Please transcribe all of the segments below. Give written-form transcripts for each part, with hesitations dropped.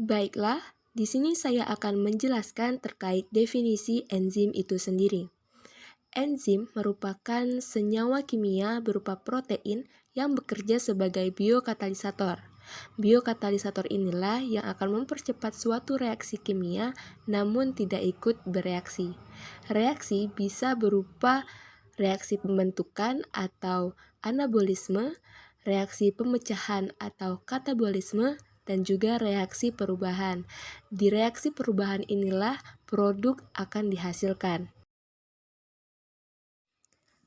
Baiklah, di sini saya akan menjelaskan terkait definisi enzim itu sendiri. Enzim merupakan senyawa kimia berupa protein yang bekerja sebagai biokatalisator. Biokatalisator inilah yang akan mempercepat suatu reaksi kimia namun tidak ikut bereaksi. Reaksi bisa berupa reaksi pembentukan atau anabolisme, reaksi pemecahan atau katabolisme, dan juga reaksi perubahan. Di reaksi perubahan inilah produk akan dihasilkan.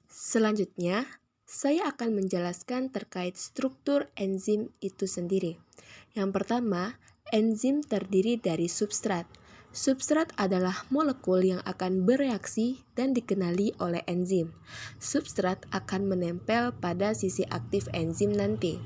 Selanjutnya, saya akan menjelaskan terkait struktur enzim itu sendiri. Yang pertama, enzim terdiri dari substrat. Substrat adalah molekul yang akan bereaksi dan dikenali oleh enzim. Substrat akan menempel pada sisi aktif enzim nanti.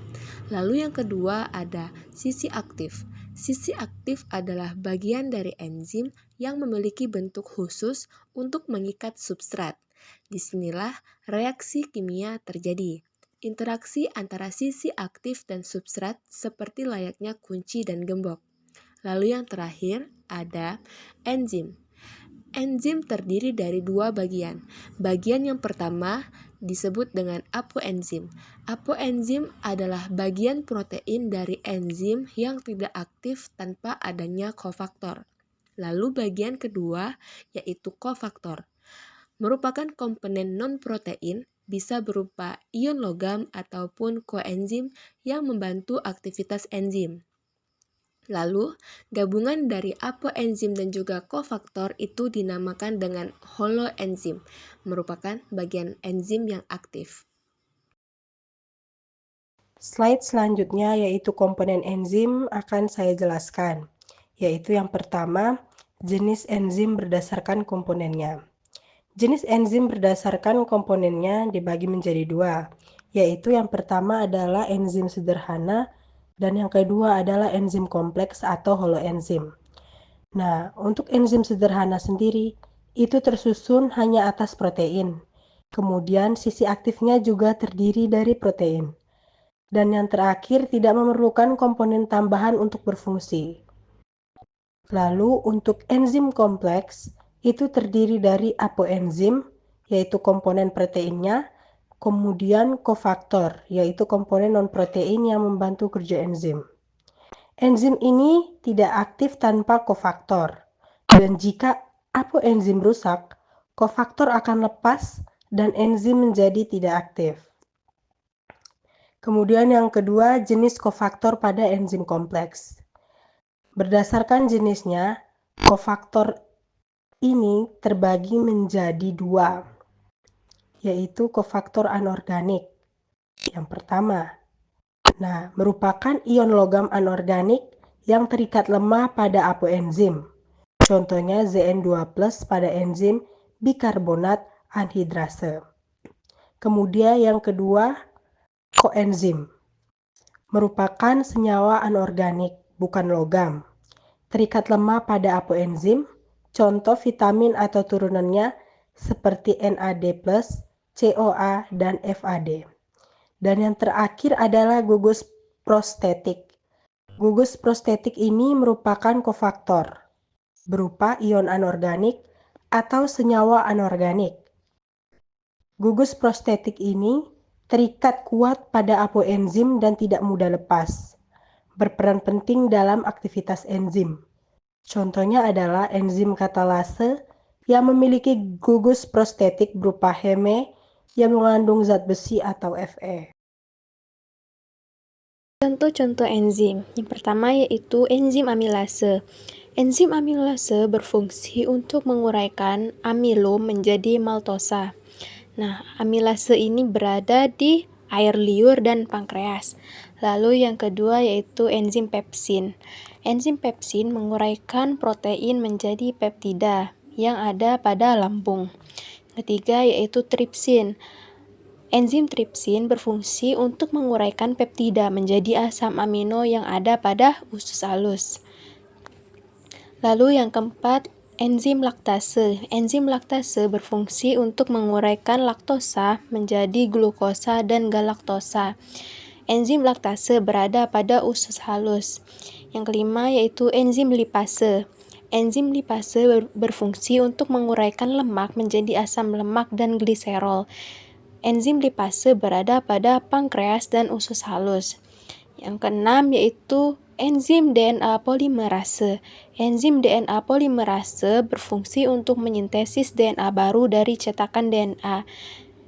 Lalu yang kedua ada sisi aktif. Sisi aktif adalah bagian dari enzim yang memiliki bentuk khusus untuk mengikat substrat. Disinilah reaksi kimia terjadi. Interaksi antara sisi aktif dan substrat seperti layaknya kunci dan gembok. Lalu yang terakhir ada enzim. Enzim terdiri dari dua bagian. Bagian yang pertama disebut dengan apoenzim. Apoenzim adalah bagian protein dari enzim yang tidak aktif tanpa adanya kofaktor. Lalu bagian kedua yaitu kofaktor. Merupakan komponen non-protein, bisa berupa ion logam ataupun koenzim yang membantu aktivitas enzim. Lalu, gabungan dari apoenzim dan juga kofaktor itu dinamakan dengan holoenzim, merupakan bagian enzim yang aktif. Slide selanjutnya yaitu komponen enzim akan saya jelaskan, yaitu yang pertama, jenis enzim berdasarkan komponennya. Jenis enzim berdasarkan komponennya dibagi menjadi dua, yaitu yang pertama adalah enzim sederhana dan yang kedua adalah enzim kompleks atau holoenzim. Nah, untuk enzim sederhana sendiri, itu tersusun hanya atas protein. Kemudian sisi aktifnya juga terdiri dari protein. Dan yang terakhir tidak memerlukan komponen tambahan untuk berfungsi. Lalu untuk enzim kompleks, itu terdiri dari apoenzim, yaitu komponen proteinnya, kemudian kofaktor, yaitu komponen non-protein yang membantu kerja enzim. Enzim ini tidak aktif tanpa kofaktor, dan jika apoenzim rusak, kofaktor akan lepas dan enzim menjadi tidak aktif. Kemudian yang kedua, jenis kofaktor pada enzim kompleks. Berdasarkan jenisnya, kofaktor ini terbagi menjadi dua, yaitu kofaktor anorganik. Yang pertama, merupakan ion logam anorganik yang terikat lemah pada apoenzim. Contohnya Zn2+ pada enzim bikarbonat anhidrase. Kemudian yang kedua, koenzim. Merupakan senyawa anorganik, bukan logam. Terikat lemah pada apoenzim, contoh vitamin atau turunannya seperti NAD+, CoA, dan FAD. Dan yang terakhir adalah gugus prostetik. Gugus prostetik ini merupakan kofaktor berupa ion anorganik atau senyawa anorganik. Gugus prostetik ini terikat kuat pada apoenzim dan tidak mudah lepas. Berperan penting dalam aktivitas enzim. Contohnya adalah enzim katalase yang memiliki gugus prostetik berupa Heme yang mengandung zat besi atau Fe. Contoh-contoh enzim. Yang pertama yaitu enzim amilase. Enzim amilase berfungsi untuk menguraikan amilo menjadi maltosa. Nah, amilase ini berada di air liur dan pankreas. Lalu yang kedua yaitu enzim pepsin. Enzim pepsin menguraikan protein menjadi peptida yang ada pada lambung. Ketiga yaitu tripsin. Enzim tripsin berfungsi untuk menguraikan peptida menjadi asam amino yang ada pada usus halus. Lalu yang keempat, enzim laktase. Enzim laktase berfungsi untuk menguraikan laktosa menjadi glukosa dan galaktosa. Enzim laktase berada pada usus halus. Yang kelima yaitu enzim lipase. Enzim lipase berfungsi untuk menguraikan lemak menjadi asam lemak dan gliserol. Enzim lipase berada pada pankreas dan usus halus. Yang keenam yaitu enzim DNA polimerase. Enzim DNA polimerase berfungsi untuk menyintesis DNA baru dari cetakan DNA.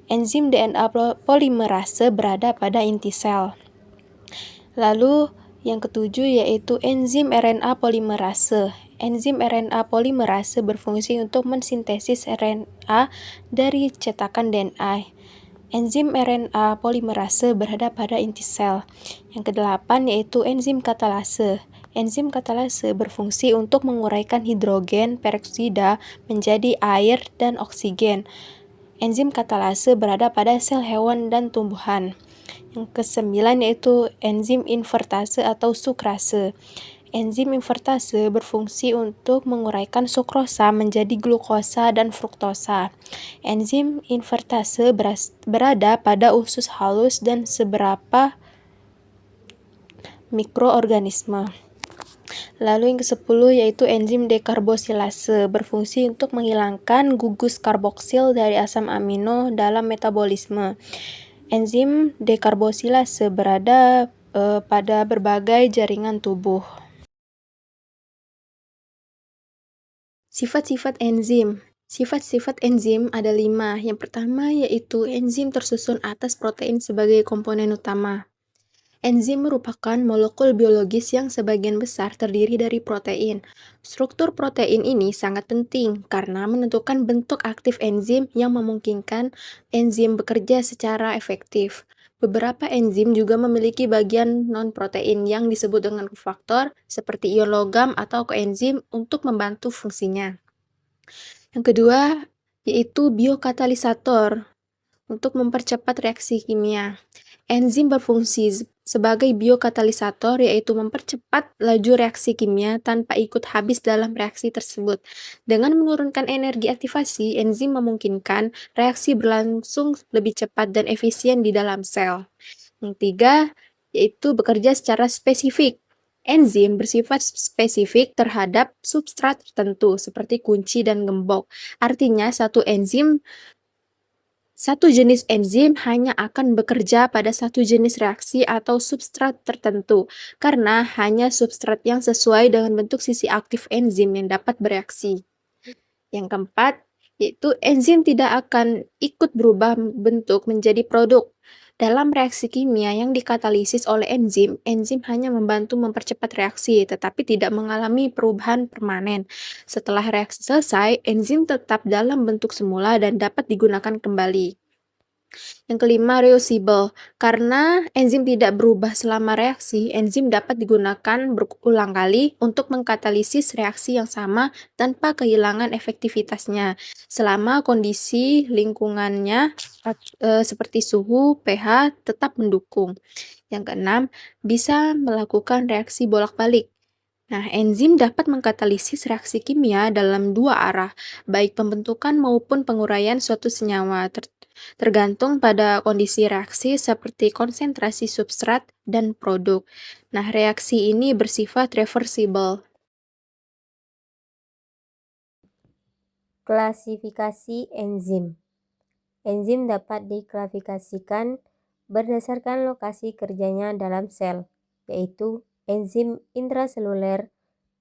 Enzim DNA polimerase berada pada inti sel. Lalu yang ketujuh yaitu enzim RNA polimerase. Enzim RNA polimerase berfungsi untuk mensintesis RNA dari cetakan DNA. Enzim RNA polimerase berada pada inti sel. Yang kedelapan yaitu enzim katalase. Enzim katalase berfungsi untuk menguraikan hidrogen peroksida menjadi air dan oksigen. Enzim katalase berada pada sel hewan dan tumbuhan. Yang kesembilan yaitu enzim invertase atau sukrase. Enzim invertase berfungsi untuk menguraikan sukrosa menjadi glukosa dan fruktosa. Enzim invertase berada pada usus halus dan seberapa mikroorganisme. Lalu yang ke-10 yaitu enzim dekarbosilase berfungsi untuk menghilangkan gugus karboksil dari asam amino dalam metabolisme. Enzim dekarbosilase berada pada berbagai jaringan tubuh. Sifat-sifat enzim. Sifat-sifat enzim ada 5. Yang pertama yaitu enzim tersusun atas protein sebagai komponen utama. Enzim merupakan molekul biologis yang sebagian besar terdiri dari protein. Struktur protein ini sangat penting karena menentukan bentuk aktif enzim yang memungkinkan enzim bekerja secara efektif. Beberapa enzim juga memiliki bagian non-protein yang disebut dengan kofaktor, seperti ion logam atau koenzim untuk membantu fungsinya. Yang kedua, yaitu biokatalisator untuk mempercepat reaksi kimia. Enzim berfungsi sebagai biokatalisator, yaitu mempercepat laju reaksi kimia tanpa ikut habis dalam reaksi tersebut. Dengan menurunkan energi aktivasi, enzim memungkinkan reaksi berlangsung lebih cepat dan efisien di dalam sel. Yang tiga, yaitu bekerja secara spesifik. Enzim bersifat spesifik terhadap substrat tertentu, seperti kunci dan gembok. Artinya, satu jenis enzim hanya akan bekerja pada satu jenis reaksi atau substrat tertentu, karena hanya substrat yang sesuai dengan bentuk sisi aktif enzim yang dapat bereaksi. Yang keempat, yaitu enzim tidak akan ikut berubah bentuk menjadi produk. Dalam reaksi kimia yang dikatalisis oleh enzim, enzim hanya membantu mempercepat reaksi, tetapi tidak mengalami perubahan permanen. Setelah reaksi selesai, enzim tetap dalam bentuk semula dan dapat digunakan kembali. Yang kelima, reusable. Karena enzim tidak berubah selama reaksi, enzim dapat digunakan berulang kali untuk mengkatalisis reaksi yang sama tanpa kehilangan efektivitasnya, selama kondisi lingkungannya seperti suhu, pH tetap mendukung. Yang keenam, bisa melakukan reaksi bolak-balik. Nah, enzim dapat mengkatalisis reaksi kimia dalam dua arah, baik pembentukan maupun penguraian suatu senyawa, tergantung pada kondisi reaksi seperti konsentrasi substrat dan produk. Nah, reaksi ini bersifat reversible. Klasifikasi enzim. Enzim dapat diklasifikasikan berdasarkan lokasi kerjanya dalam sel, yaitu enzim intraseluler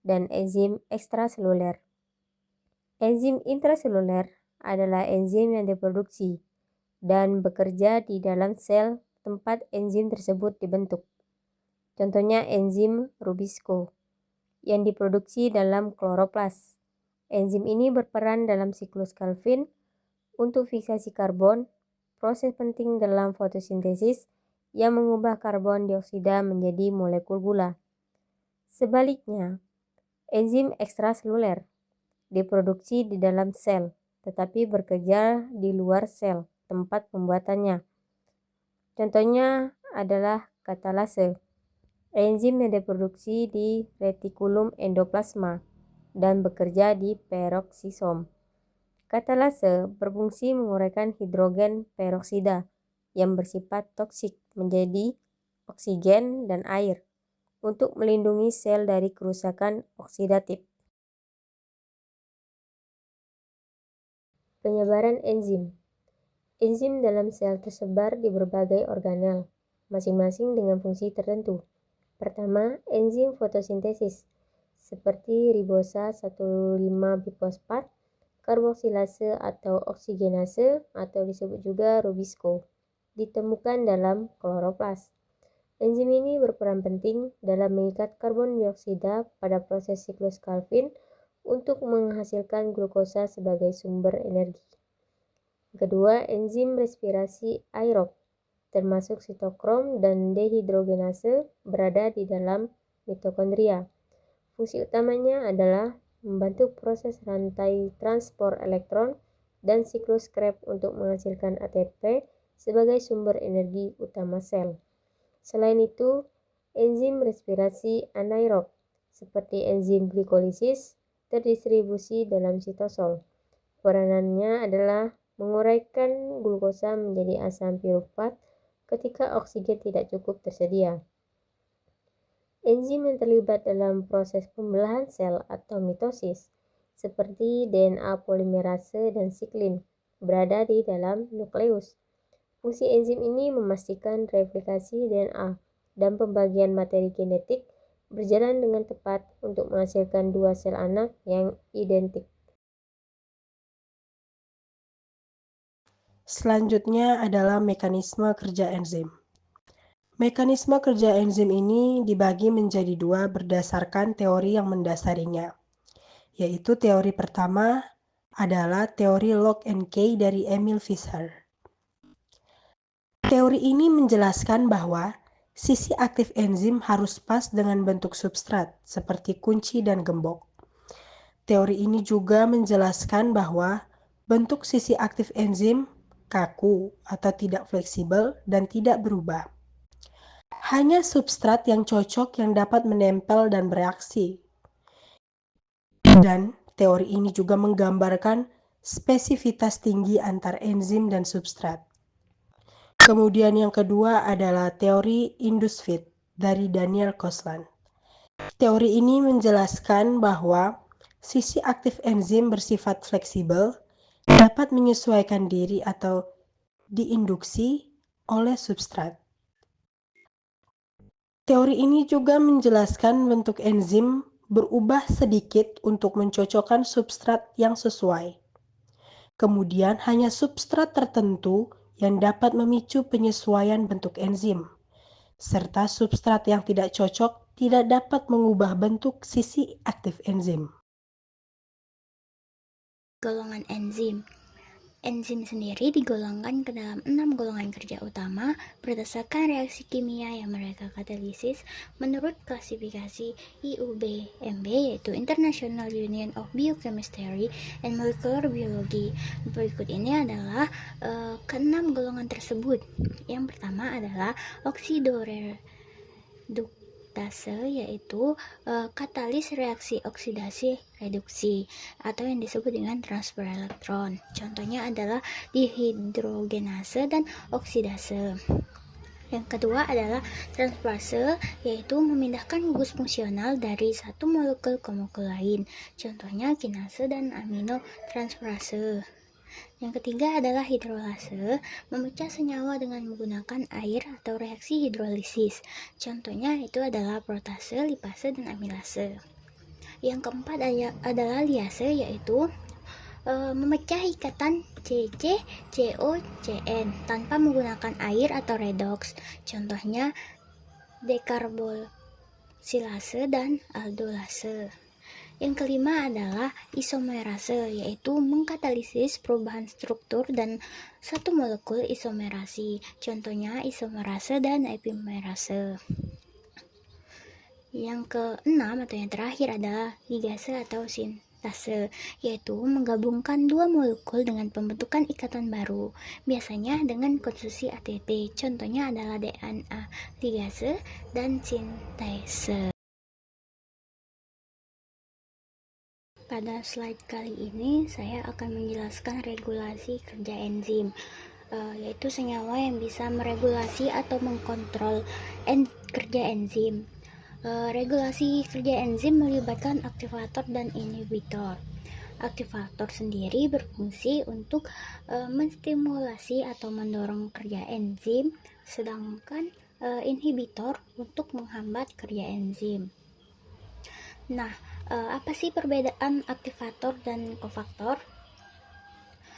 dan enzim ekstraseluler. Enzim intraseluler adalah enzim yang diproduksi dan bekerja di dalam sel tempat enzim tersebut dibentuk. Contohnya enzim Rubisco yang diproduksi dalam kloroplas. Enzim ini berperan dalam siklus Calvin untuk fiksasi karbon, proses penting dalam fotosintesis yang mengubah karbon dioksida menjadi molekul gula. Sebaliknya, enzim ekstraseluler diproduksi di dalam sel, tetapi bekerja di luar sel tempat pembuatannya. Contohnya adalah katalase, enzim yang diproduksi di retikulum endoplasma dan bekerja di peroksisom. Katalase berfungsi menguraikan hidrogen peroksida yang bersifat toksik menjadi oksigen dan air untuk melindungi sel dari kerusakan oksidatif. Penyebaran enzim. Enzim dalam sel tersebar di berbagai organel, masing-masing dengan fungsi tertentu. Pertama, enzim fotosintesis, seperti ribosa 1,5-bifosfat, karboksilase atau oksigenase atau disebut juga Rubisco, ditemukan dalam kloroplas. Enzim ini berperan penting dalam mengikat karbon dioksida pada proses siklus Calvin untuk menghasilkan glukosa sebagai sumber energi. Kedua, enzim respirasi aerob, termasuk sitokrom dan dehidrogenase, berada di dalam mitokondria. Fungsi utamanya adalah membantu proses rantai transport elektron dan siklus Krebs untuk menghasilkan ATP sebagai sumber energi utama sel. Selain itu, enzim respirasi anaerob, seperti enzim glikolisis, terdistribusi dalam sitosol. Peranannya adalah menguraikan glukosa menjadi asam piruvat ketika oksigen tidak cukup tersedia. Enzim yang terlibat dalam proses pembelahan sel atau mitosis, seperti DNA polimerase dan siklin, berada di dalam nukleus. Fungsi enzim ini memastikan replikasi DNA dan pembagian materi genetik berjalan dengan tepat untuk menghasilkan dua sel anak yang identik. Selanjutnya adalah mekanisme kerja enzim. Mekanisme kerja enzim ini dibagi menjadi dua berdasarkan teori yang mendasarinya, yaitu teori pertama adalah teori lock and key dari Emil Fischer. Teori ini menjelaskan bahwa sisi aktif enzim harus pas dengan bentuk substrat, seperti kunci dan gembok. Teori ini juga menjelaskan bahwa bentuk sisi aktif enzim kaku atau tidak fleksibel dan tidak berubah. Hanya substrat yang cocok yang dapat menempel dan bereaksi. Dan teori ini juga menggambarkan spesifitas tinggi antar enzim dan substrat. Kemudian yang kedua adalah teori induced fit dari Daniel Koslan. Teori ini menjelaskan bahwa sisi aktif enzim bersifat fleksibel, dapat menyesuaikan diri atau diinduksi oleh substrat. Teori ini juga menjelaskan bentuk enzim berubah sedikit untuk mencocokkan substrat yang sesuai. Kemudian hanya substrat tertentu yang dapat memicu penyesuaian bentuk enzim, serta substrat yang tidak cocok tidak dapat mengubah bentuk sisi aktif enzim. Golongan enzim. Enzim sendiri digolongkan ke dalam 6 golongan kerja utama berdasarkan reaksi kimia yang mereka katalisis menurut klasifikasi IUB-MB, yaitu International Union of Biochemistry and Molecular Biology. Berikut ini adalah ke-6 golongan tersebut. Yang pertama adalah oksidoreduktase, yaitu katalis reaksi oksidasi reduksi atau yang disebut dengan transfer elektron. Contohnya adalah dihidrogenase dan oksidase. Yang kedua adalah transferase, yaitu memindahkan gugus fungsional dari satu molekul ke molekul lain. Contohnya kinase dan aminotransferase. Yang ketiga adalah hidrolase, memecah senyawa dengan menggunakan air atau reaksi hidrolisis. Contohnya itu adalah protase, lipase, dan amilase. Yang keempat adalah liase, yaitu memecah ikatan CC, CO, CN tanpa menggunakan air atau redoks. Contohnya dekarboksilase dan aldolase. Yang kelima adalah isomerase, yaitu mengkatalisis perubahan struktur dan satu molekul isomerasi. Contohnya isomerase dan epimerase. Yang keenam atau yang terakhir adalah ligase atau sintase, yaitu menggabungkan dua molekul dengan pembentukan ikatan baru, biasanya dengan konstruksi ATP. Contohnya adalah DNA ligase dan sintase. Pada slide kali ini saya akan menjelaskan regulasi kerja enzim, yaitu senyawa yang bisa meregulasi atau mengkontrol kerja enzim. Regulasi kerja enzim melibatkan aktivator dan inhibitor. Aktivator sendiri berfungsi untuk menstimulasi atau mendorong kerja enzim, sedangkan inhibitor untuk menghambat kerja enzim. Nah, apa sih perbedaan aktivator dan kofaktor?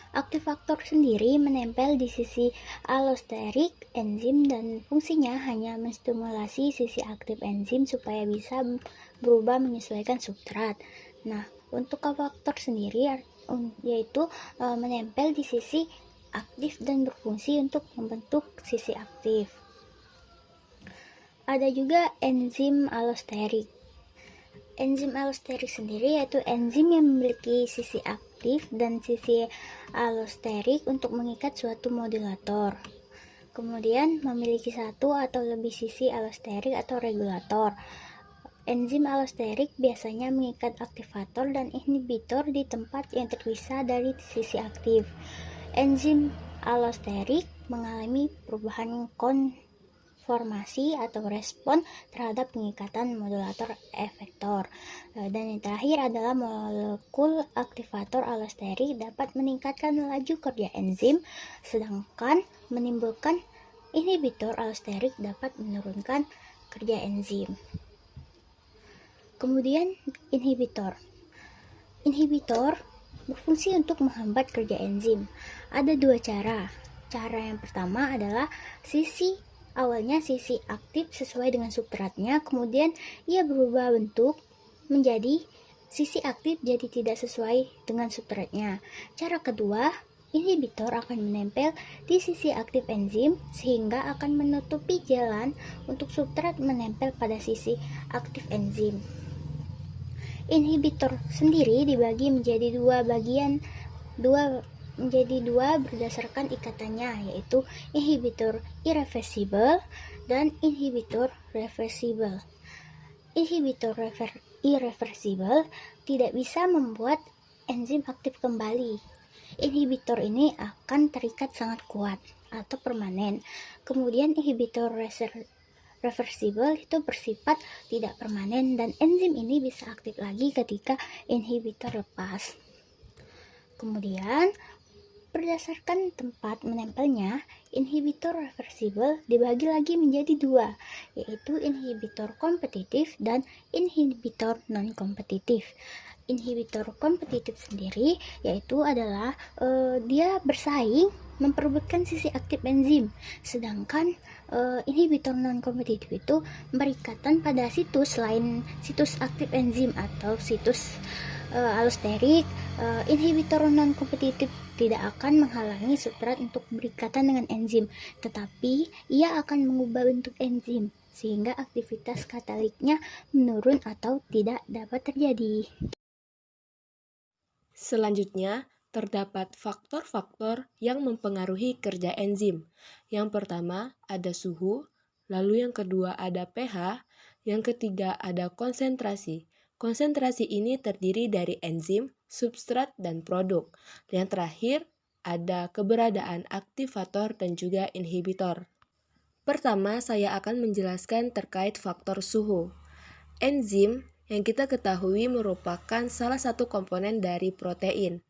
Aktivator sendiri menempel di sisi allosterik enzim dan fungsinya hanya menstimulasi sisi aktif enzim supaya bisa berubah menyesuaikan substrat. Nah, untuk kofaktor sendiri yaitu menempel di sisi aktif dan berfungsi untuk membentuk sisi aktif. Ada juga enzim allosterik. Enzim allosterik sendiri yaitu enzim yang memiliki sisi aktif dan sisi allosterik untuk mengikat suatu modulator. Kemudian memiliki satu atau lebih sisi allosterik atau regulator. Enzim allosterik biasanya mengikat aktivator dan inhibitor di tempat yang terpisah dari sisi aktif. Enzim allosterik mengalami perubahan konformasi atau respon terhadap pengikatan modulator efektor. Dan yang terakhir adalah molekul aktivator allosterik dapat meningkatkan laju kerja enzim, sedangkan menimbulkan inhibitor allosterik dapat menurunkan kerja enzim. Kemudian inhibitor. Inhibitor berfungsi untuk menghambat kerja enzim. Ada dua cara. Cara yang pertama adalah awalnya sisi aktif sesuai dengan substratnya, kemudian ia berubah bentuk menjadi sisi aktif jadi tidak sesuai dengan substratnya. Cara kedua, inhibitor akan menempel di sisi aktif enzim sehingga akan menutupi jalan untuk substrat menempel pada sisi aktif enzim. Inhibitor sendiri dibagi menjadi dua berdasarkan ikatannya, yaitu inhibitor irreversible dan inhibitor reversible. Inhibitor irreversible tidak bisa membuat enzim aktif kembali. Inhibitor ini akan terikat sangat kuat atau permanen. Kemudian inhibitor reversible itu bersifat tidak permanen dan enzim ini bisa aktif lagi ketika inhibitor lepas. Kemudian berdasarkan tempat menempelnya, inhibitor reversible dibagi lagi menjadi dua, yaitu inhibitor kompetitif dan inhibitor non-kompetitif. Inhibitor kompetitif sendiri yaitu adalah dia bersaing memperebutkan sisi aktif enzim, sedangkan inhibitor non-kompetitif itu berikatan pada situs selain situs aktif enzim atau situs allosterik. Inhibitor non-kompetitif tidak akan menghalangi substrat untuk berikatan dengan enzim, tetapi ia akan mengubah bentuk enzim sehingga aktivitas kataliknya menurun atau tidak dapat terjadi. Selanjutnya, terdapat faktor-faktor yang mempengaruhi kerja enzim. Yang pertama ada suhu, lalu yang kedua ada pH, yang ketiga ada konsentrasi. Konsentrasi ini terdiri dari enzim, substrat, dan produk. Yang terakhir ada keberadaan aktivator dan juga inhibitor. Pertama, saya akan menjelaskan terkait faktor suhu. Enzim yang kita ketahui merupakan salah satu komponen dari protein.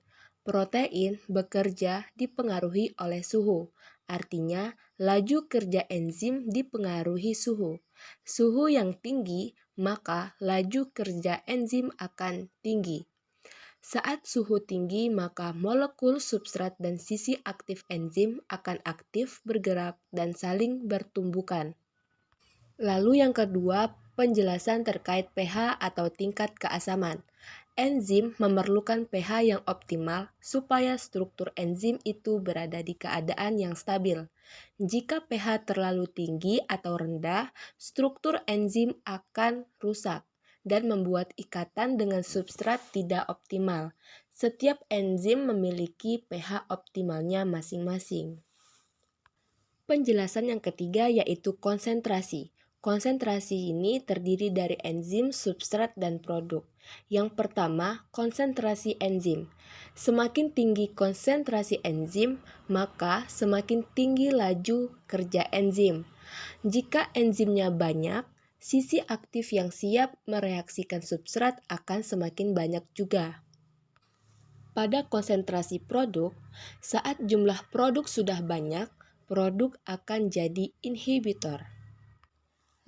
Protein bekerja dipengaruhi oleh suhu. Artinya, laju kerja enzim dipengaruhi suhu. Suhu yang tinggi, maka laju kerja enzim akan tinggi. Saat suhu tinggi, maka molekul substrat dan sisi aktif enzim akan aktif bergerak dan saling bertumbukan. Lalu yang kedua, penjelasan terkait pH atau tingkat keasaman. Enzim memerlukan pH yang optimal supaya struktur enzim itu berada di keadaan yang stabil. Jika pH terlalu tinggi atau rendah, struktur enzim akan rusak dan membuat ikatan dengan substrat tidak optimal. Setiap enzim memiliki pH optimalnya masing-masing. Penjelasan yang ketiga yaitu konsentrasi. Konsentrasi ini terdiri dari enzim, substrat, dan produk. Yang pertama, konsentrasi enzim. Semakin tinggi konsentrasi enzim, maka semakin tinggi laju kerja enzim. Jika enzimnya banyak, sisi aktif yang siap mereaksikan substrat akan semakin banyak juga. Pada konsentrasi produk, saat jumlah produk sudah banyak, produk akan jadi inhibitor.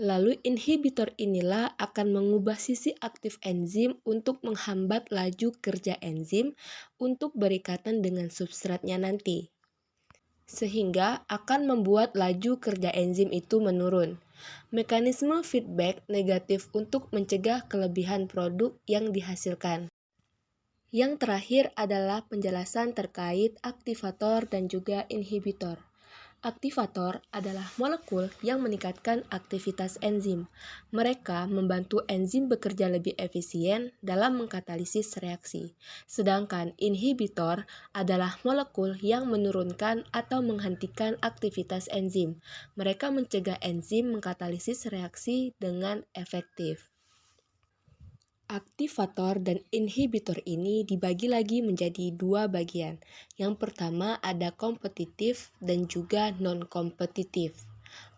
Lalu inhibitor inilah akan mengubah sisi aktif enzim untuk menghambat laju kerja enzim untuk berikatan dengan substratnya nanti, sehingga akan membuat laju kerja enzim itu menurun. Mekanisme feedback negatif untuk mencegah kelebihan produk yang dihasilkan. Yang terakhir adalah penjelasan terkait aktivator dan juga inhibitor. Aktivator adalah molekul yang meningkatkan aktivitas enzim. Mereka membantu enzim bekerja lebih efisien dalam mengkatalisis reaksi. Sedangkan inhibitor adalah molekul yang menurunkan atau menghentikan aktivitas enzim. Mereka mencegah enzim mengkatalisis reaksi dengan efektif. Aktivator dan inhibitor ini dibagi lagi menjadi dua bagian. Yang pertama ada kompetitif dan juga non-kompetitif.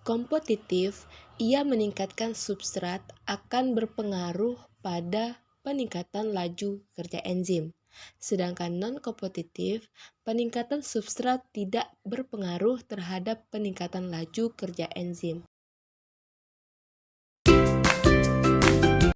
Kompetitif, ia meningkatkan substrat akan berpengaruh pada peningkatan laju kerja enzim. Sedangkan non-kompetitif, peningkatan substrat tidak berpengaruh terhadap peningkatan laju kerja enzim.